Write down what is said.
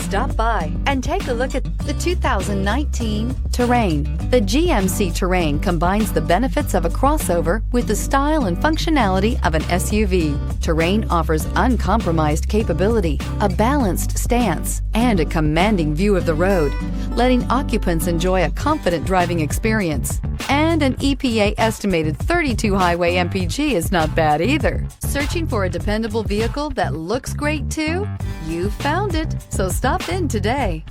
Stop by and take a look at the 2019 Terrain. The GMC Terrain combines the benefits of a crossover with the style and functionality of an SUV. Terrain offers uncompromised capability, a balanced stance, and a commanding view of the road, letting occupants enjoy a confident driving experience. And an EPA estimated 32 highway MPG is not bad either. Searching for a dependable vehicle that looks great too? You found it, so stop in today.